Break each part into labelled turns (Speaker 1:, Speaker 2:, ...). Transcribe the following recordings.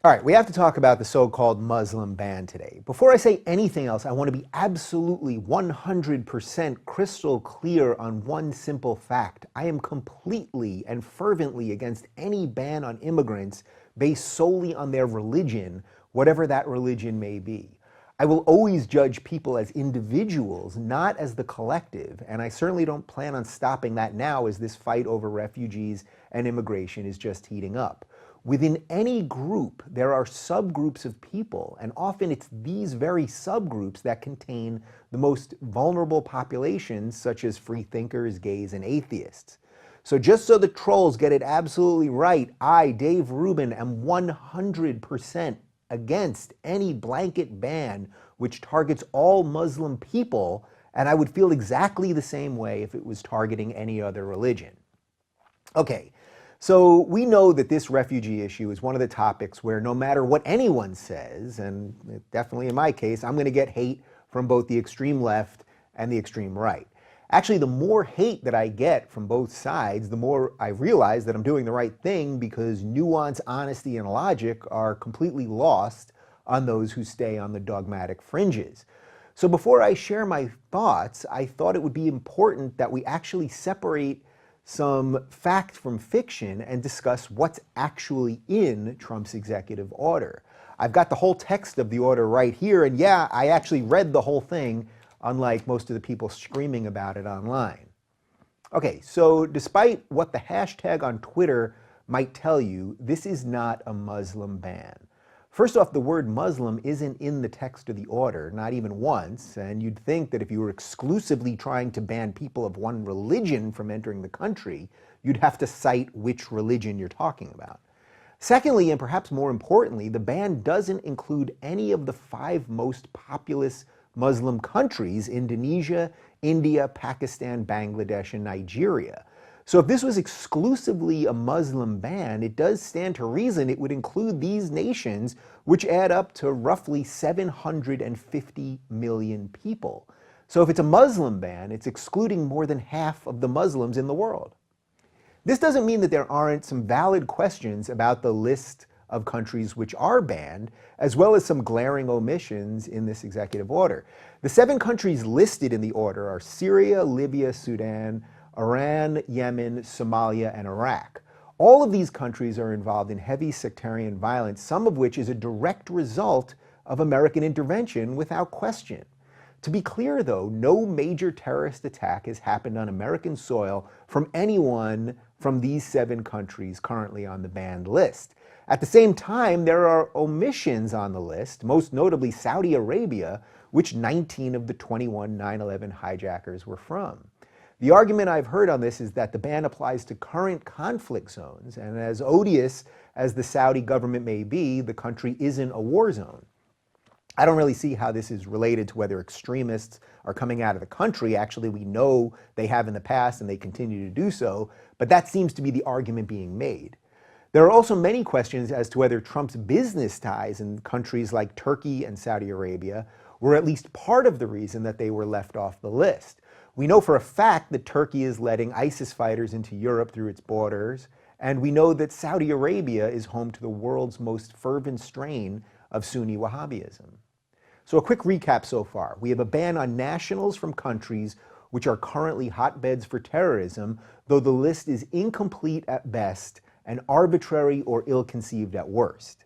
Speaker 1: All right, we have to talk about the so-called Muslim ban today. Before I say anything else, I want to be absolutely 100% crystal clear on one simple fact. I am completely and fervently against any ban on immigrants based solely on their religion, whatever that religion may be. I will always judge people as individuals, not as the collective, and I certainly don't plan on stopping that now as this fight over refugees and immigration is just heating up. Within any group, there are subgroups of people, and often it's these very subgroups that contain the most vulnerable populations, such as free thinkers, gays, and atheists. So just so the trolls get it absolutely right, I, Dave Rubin, am 100% against any blanket ban which targets all Muslim people, and I would feel exactly the same way if it was targeting any other religion. Okay. So we know that this refugee issue is one of the topics where no matter what anyone says, and definitely in my case, I'm going to get hate from both the extreme left and the extreme right. Actually, the more hate that I get from both sides, the more I realize that I'm doing the right thing because nuance, honesty, and logic are completely lost on those who stay on the dogmatic fringes. So before I share my thoughts, I thought it would be important that we actually separate some fact from fiction and discuss what's actually in Trump's executive order. I've got the whole text of the order right here, and yeah, I actually read the whole thing, unlike most of the people screaming about it online. Okay, so despite what the hashtag on Twitter might tell you, this is not a Muslim ban. First off, the word Muslim isn't in the text of the order, not even once, and you'd think that if you were exclusively trying to ban people of one religion from entering the country, you'd have to cite which religion you're talking about. Secondly, and perhaps more importantly, the ban doesn't include any of the 5 most populous Muslim countries: Indonesia, India, Pakistan, Bangladesh, and Nigeria. So if this was exclusively a Muslim ban, it does stand to reason it would include these nations, which add up to roughly 750 million people. So if it's a Muslim ban, it's excluding more than half of the Muslims in the world. This doesn't mean that there aren't some valid questions about the list of countries which are banned, as well as some glaring omissions in this executive order. The 7 countries listed in the order are Syria, Libya, Sudan, Iran, Yemen, Somalia, and Iraq. All of these countries are involved in heavy sectarian violence, some of which is a direct result of American intervention without question. To be clear, though, no major terrorist attack has happened on American soil from anyone from these 7 countries currently on the banned list. At the same time, there are omissions on the list, most notably Saudi Arabia, which 19 of the 21 9/11 hijackers were from. The argument I've heard on this is that the ban applies to current conflict zones, and as odious as the Saudi government may be, the country isn't a war zone. I don't really see how this is related to whether extremists are coming out of the country. Actually, we know they have in the past and they continue to do so, but that seems to be the argument being made. There are also many questions as to whether Trump's business ties in countries like Turkey and Saudi Arabia were at least part of the reason that they were left off the list. We know for a fact that Turkey is letting ISIS fighters into Europe through its borders, and we know that Saudi Arabia is home to the world's most fervent strain of Sunni Wahhabism. So a quick recap so far. We have a ban on nationals from countries which are currently hotbeds for terrorism, though the list is incomplete at best and arbitrary or ill-conceived at worst.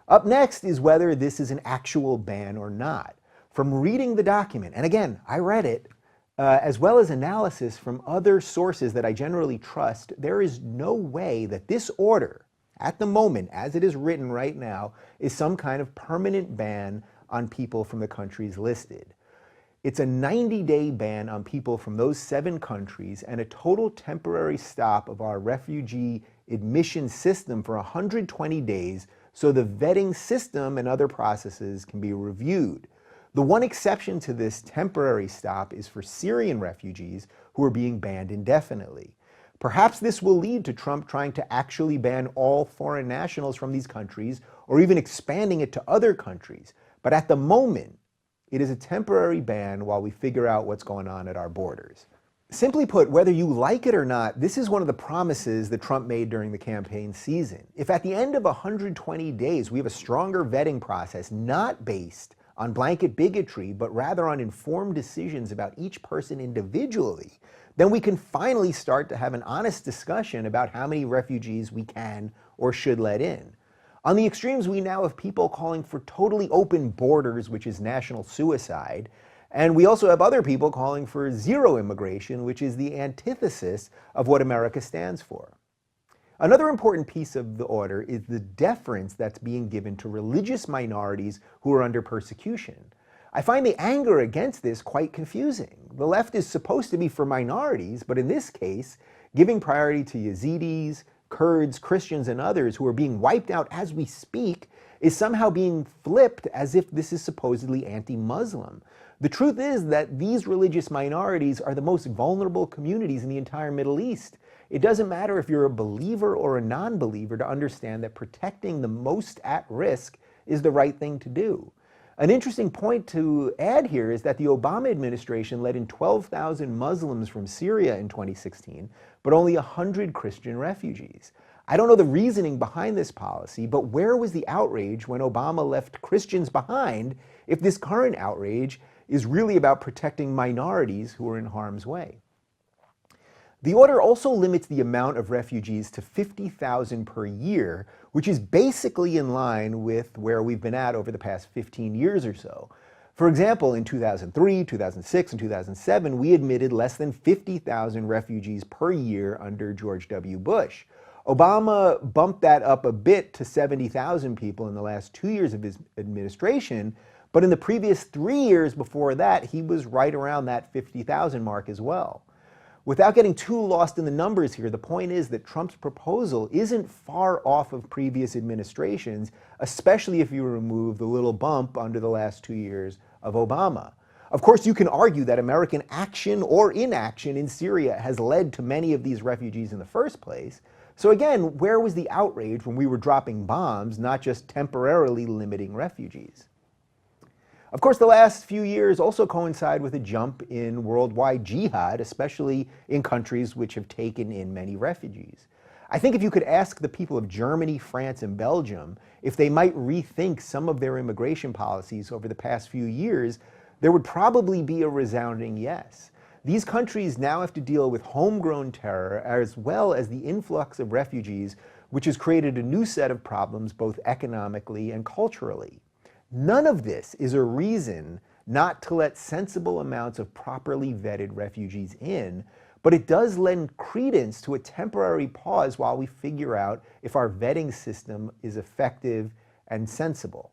Speaker 1: Up next is whether this is an actual ban or not. From reading the document, and again, I read it, as well as analysis from other sources that I generally trust, there is no way that this order, at the moment, as it is written right now, is some kind of permanent ban on people from the countries listed. It's a 90-day ban on people from those 7 countries and a total temporary stop of our refugee admission system for 120 days so the vetting system and other processes can be reviewed. The one exception to this temporary stop is for Syrian refugees who are being banned indefinitely. Perhaps this will lead to Trump trying to actually ban all foreign nationals from these countries, or even expanding it to other countries. But at the moment, it is a temporary ban while we figure out what's going on at our borders. Simply put, whether you like it or not, this is one of the promises that Trump made during the campaign season. If at the end of 120 days we have a stronger vetting process, not based on blanket bigotry, but rather on informed decisions about each person individually, then we can finally start to have an honest discussion about how many refugees we can or should let in. On the extremes, we now have people calling for totally open borders, which is national suicide. And we also have other people calling for zero immigration, which is the antithesis of what America stands for. Another important piece of the order is the deference that's being given to religious minorities who are under persecution. I find the anger against this quite confusing. The left is supposed to be for minorities, but in this case, giving priority to Yazidis, Kurds, Christians, and others who are being wiped out as we speak is somehow being flipped as if this is supposedly anti-Muslim. The truth is that these religious minorities are the most vulnerable communities in the entire Middle East. It doesn't matter if you're a believer or a non-believer to understand that protecting the most at risk is the right thing to do. An interesting point to add here is that the Obama administration let in 12,000 Muslims from Syria in 2016, but only 100 Christian refugees. I don't know the reasoning behind this policy, but where was the outrage when Obama left Christians behind if this current outrage is really about protecting minorities who are in harm's way? The order also limits the amount of refugees to 50,000 per year, which is basically in line with where we've been at over the past 15 years or so. For example, in 2003, 2006, and 2007, we admitted less than 50,000 refugees per year under George W. Bush. Obama bumped that up a bit to 70,000 people in the last 2 years of his administration, but in the previous 3 years before that, he was right around that 50,000 mark as well. Without getting too lost in the numbers here, the point is that Trump's proposal isn't far off of previous administrations, especially if you remove the little bump under the last 2 years of Obama. Of course, you can argue that American action or inaction in Syria has led to many of these refugees in the first place. So again, where was the outrage when we were dropping bombs, not just temporarily limiting refugees? Of course, the last few years also coincide with a jump in worldwide jihad, especially in countries which have taken in many refugees. I think if you could ask the people of Germany, France, and Belgium if they might rethink some of their immigration policies over the past few years, there would probably be a resounding yes. These countries now have to deal with homegrown terror as well as the influx of refugees, which has created a new set of problems both economically and culturally. None of this is a reason not to let sensible amounts of properly vetted refugees in, but it does lend credence to a temporary pause while we figure out if our vetting system is effective and sensible.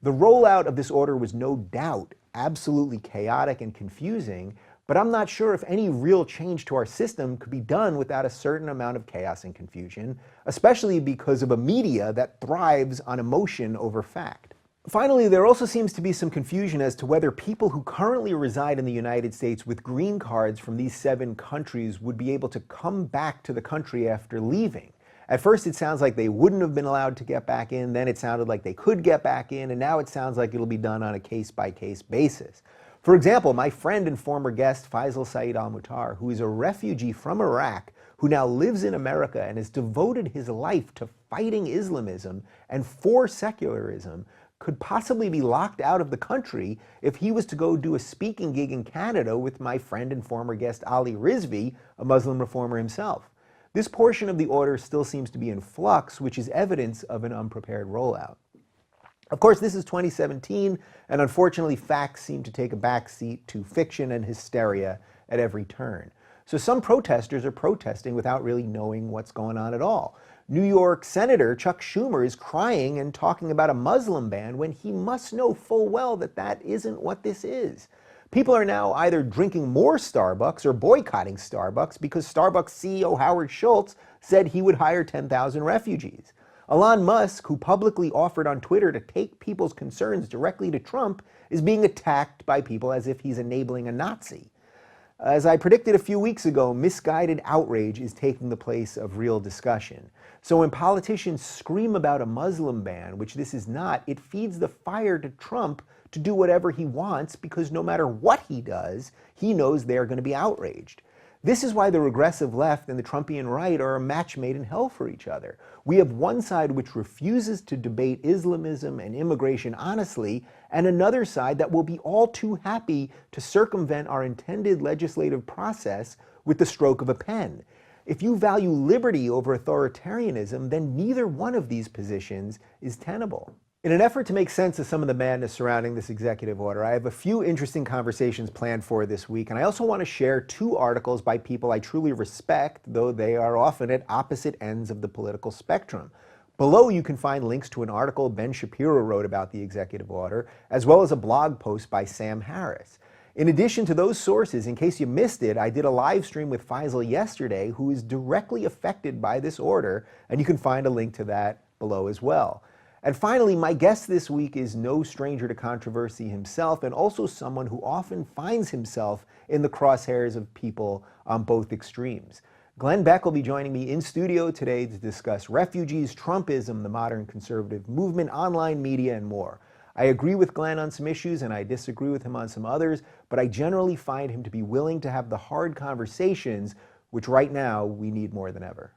Speaker 1: The rollout of this order was no doubt absolutely chaotic and confusing, but I'm not sure if any real change to our system could be done without a certain amount of chaos and confusion, especially because of a media that thrives on emotion over fact. Finally, there also seems to be some confusion as to whether people who currently reside in the United States with green cards from these 7 countries would be able to come back to the country after leaving. At first it sounds like they wouldn't have been allowed to get back in, then it sounded like they could get back in, and now it sounds like it'll be done on a case-by-case basis. For example, my friend and former guest Faisal Saeed Al-Mutar, who is a refugee from Iraq, who now lives in America and has devoted his life to fighting Islamism and for secularism, could possibly be locked out of the country if he was to go do a speaking gig in Canada with my friend and former guest Ali Rizvi, a Muslim reformer himself. This portion of the order still seems to be in flux, which is evidence of an unprepared rollout. Of course, this is 2017, and unfortunately facts seem to take a backseat to fiction and hysteria at every turn. So some protesters are protesting without really knowing what's going on at all. New York Senator Chuck Schumer is crying and talking about a Muslim ban when he must know full well that that isn't what this is. People are now either drinking more Starbucks or boycotting Starbucks because Starbucks CEO Howard Schultz said he would hire 10,000 refugees. Elon Musk, who publicly offered on Twitter to take people's concerns directly to Trump, is being attacked by people as if he's enabling a Nazi. As I predicted a few weeks ago, misguided outrage is taking the place of real discussion. So when politicians scream about a Muslim ban, which this is not, it feeds the fire to Trump to do whatever he wants because no matter what he does, he knows they're going to be outraged. This is why the regressive left and the Trumpian right are a match made in hell for each other. We have one side which refuses to debate Islamism and immigration honestly, and another side that will be all too happy to circumvent our intended legislative process with the stroke of a pen. If you value liberty over authoritarianism, then neither one of these positions is tenable. In an effort to make sense of some of the madness surrounding this executive order, I have a few interesting conversations planned for this week, and I also want to share two articles by people I truly respect, though they are often at opposite ends of the political spectrum. Below you can find links to an article Ben Shapiro wrote about the executive order, as well as a blog post by Sam Harris. In addition to those sources, in case you missed it, I did a live stream with Faisal yesterday, who is directly affected by this order, and you can find a link to that below as well. And finally, my guest this week is no stranger to controversy himself, and also someone who often finds himself in the crosshairs of people on both extremes. Glenn Beck will be joining me in studio today to discuss refugees, Trumpism, the modern conservative movement, online media, and more. I agree with Glenn on some issues and I disagree with him on some others, but I generally find him to be willing to have the hard conversations, which right now we need more than ever.